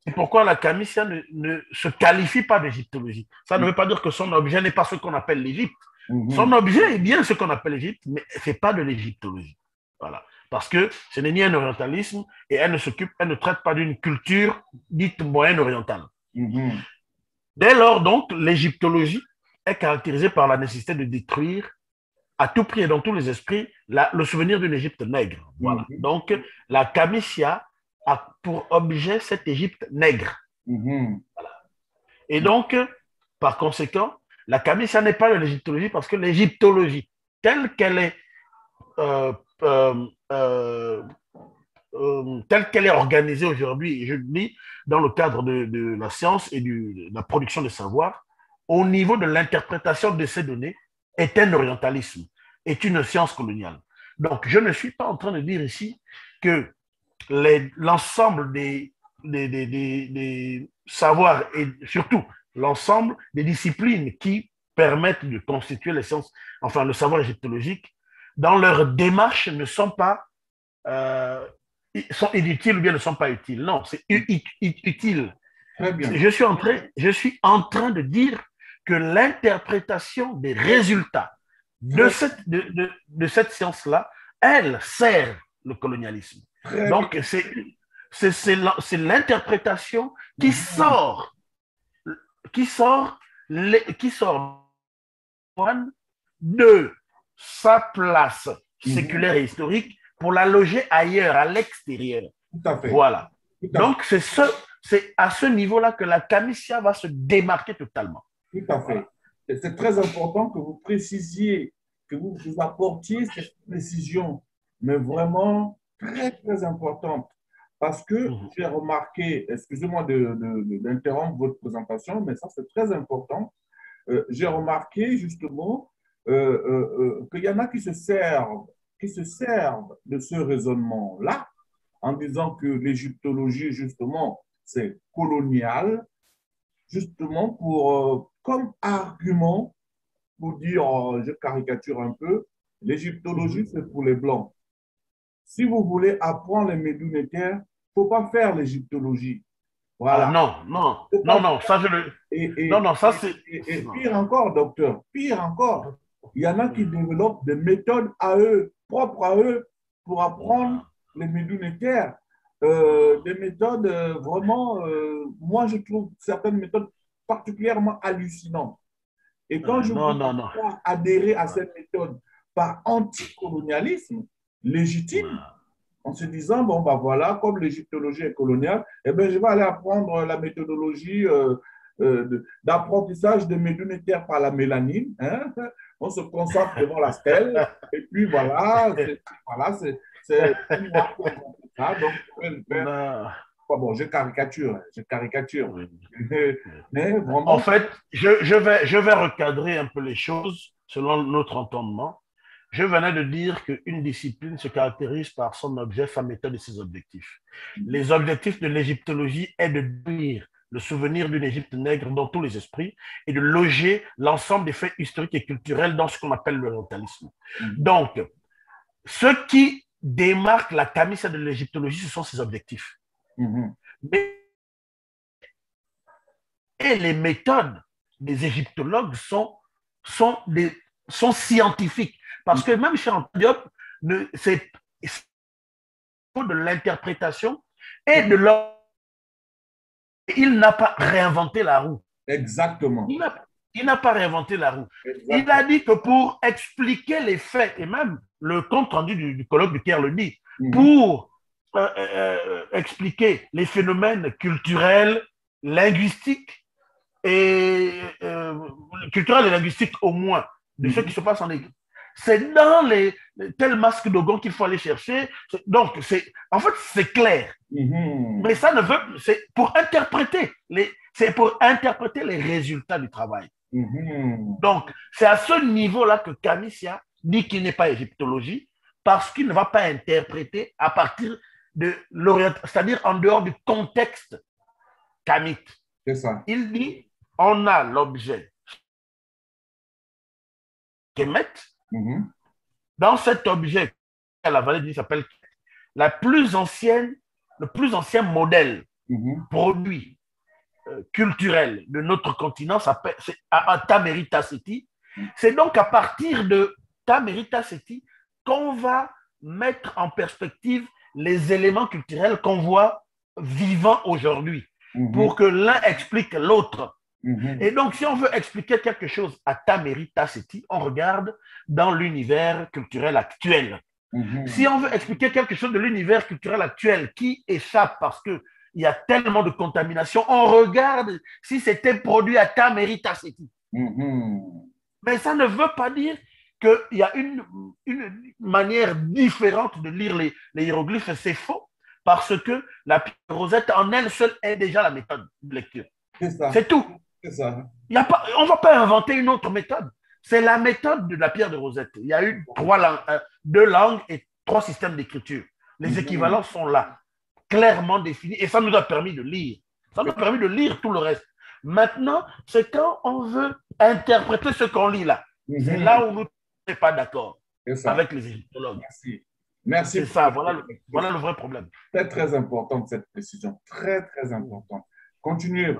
C'est pourquoi la Kamissia ne se qualifie pas d'égyptologie. Ça ne veut pas dire que son objet n'est pas ce qu'on appelle l'Égypte. Son Mhm. objet est bien ce qu'on appelle l'Égypte, mais ce n'est pas de l'égyptologie. Voilà. Parce que ce n'est ni un orientalisme et elle ne traite pas d'une culture dite moyenne-orientale. Mhm. Dès lors, donc, l'égyptologie est caractérisée par la nécessité de détruire à tout prix et dans tous les esprits le souvenir d'une Égypte nègre. Voilà. Mhm. Donc, la Kamissia a pour objet cette Égypte nègre. Mhm. Et donc, par conséquent, la Kamissia n'est pas de l'égyptologie parce que l'égyptologie, telle qu'elle est, euh, euh, euh, telle qu'elle est organisée aujourd'hui, et je dis dans le cadre de la science et de la production de savoir, au niveau de l'interprétation de ces données, est un orientalisme, est une science coloniale. Donc, je ne suis pas en train de dire ici que l'ensemble des savoirs et surtout l'ensemble des disciplines qui permettent de constituer les sciences, enfin le savoir égyptologique, dans leur démarche ne sont pas euh, sont inutiles ou bien ne sont pas utiles. Non, c'est utile. Très bien. Je suis en train de dire que l'interprétation des résultats de Très, cette science-là, elle sert le colonialisme. très bien. Donc, c'est l'interprétation qui Mhm. sort, qui sort, qui sort de sa place Mhm. séculaire et historique pour la loger ailleurs, à l'extérieur. Tout à fait. Voilà. Tout à fait. Donc, c'est à ce niveau-là que la Camissia va se démarquer totalement. Tout à Voilà. fait. Et c'est très important que vous précisiez, que vous apportiez cette précision, mais vraiment très, très importante. Parce que Mhm. j'ai remarqué, excusez-moi d'interrompre votre présentation, mais ça c'est très important. J'ai remarqué justement qu'il y en a qui se servent de ce raisonnement-là en disant que l'égyptologie, justement, c'est colonial, justement comme argument pour dire, je caricature un peu, l'égyptologie, Mhm. c'est pour les Blancs. Si vous voulez apprendre les médounétaires, il ne faut pas faire l'égyptologie. Ah Voilà. non, non, Faut non, pas non, ça je le. et, Non, et, non, ça et, c'est. et Non. pire encore, docteur, pire encore, il y en a qui développent des méthodes à eux, propres à eux, pour apprendre Non, les médounétaires. Des méthodes vraiment, moi je trouve certaines méthodes particulièrement hallucinantes. Et quand je non, vois non, non. adhérer à cette méthode par anticolonialisme légitime, en se disant, bon, bah voilà, comme l'égyptologie est coloniale, eh bien, je vais aller apprendre la méthodologie d'apprentissage de médounétaire par la mélanine. Hein. On se concentre devant la stèle, et puis voilà, c'est moi qui ai inventé ça, donc je vais le faire. Non. Bon, je caricature. Oui. Mais En vraiment, fait, je vais recadrer un peu les choses selon notre entendement. Je venais de dire qu'une discipline se caractérise par son objet, sa méthode et ses objectifs. Les objectifs de l'égyptologie est de devenir le souvenir d'une Égypte nègre dans tous les esprits et de loger l'ensemble des faits historiques et culturels dans ce qu'on appelle l'orientalisme. Donc, ce qui démarque la camissa de l'égyptologie, ce sont ses objectifs. Mais et les méthodes des égyptologues sont, des, sont scientifiques. Parce que même chez Diop, c'est de l'interprétation et de l'ordre. Il n'a pas réinventé la roue. exactement. Il n'a pas réinventé la roue. Il a Exactement. dit que pour expliquer les faits, et même le compte rendu du colloque du Caire le dit, Mhm. pour expliquer les phénomènes culturels, linguistiques, et culturelle et linguistique au moins de ce qui Mhm. se passe en Égypte. C'est dans les tels masques d'Ogon qu'il faut aller chercher. Donc, en fait, c'est clair. Mhm. Mais ça ne veut, c'est pour interpréter les résultats du travail. Mhm. Donc, c'est à ce niveau-là que Camissia dit qu'il n'est pas égyptologie parce qu'il ne va pas interpréter à partir de l'Orient, c'est-à-dire en dehors du contexte camite. C'est ça. Il dit on a l'objet Kemet. Mhm. Dans cet objet, la vallée s'appelle la plus ancienne, le plus ancien modèle. produit culturel de notre continent, c'est à Tamerita City. C'est donc à partir de Tamerita City qu'on va mettre en perspective les éléments culturels qu'on voit vivants aujourd'hui, pour que l'un explique l'autre. Et donc, si on veut expliquer quelque chose à Tamerita City, on regarde dans l'univers culturel actuel. Si on veut expliquer quelque chose de l'univers culturel actuel qui échappe parce qu'il y a tellement de contamination, on regarde si c'était produit à Tamerita City. Mais ça ne veut pas dire qu'il y a une manière différente de lire les hiéroglyphes. C'est faux, parce que la pierre de Rosette en elle seule est déjà la méthode de lecture. C'est tout. On ne va pas inventer une autre méthode. C'est la méthode de la pierre de Rosette. Il y a eu 2 langues et 3 systèmes d'écriture. Les équivalents sont là, clairement définis, et ça nous a permis de lire. Ça nous a permis de lire tout le reste. Maintenant, c'est quand on veut interpréter ce qu'on lit là. C'est là où nous ne sommes pas d'accord avec les égyptologues. Merci. C'est ça, voilà le vrai problème. Très, très important cette précision. Très, très important. Continuez.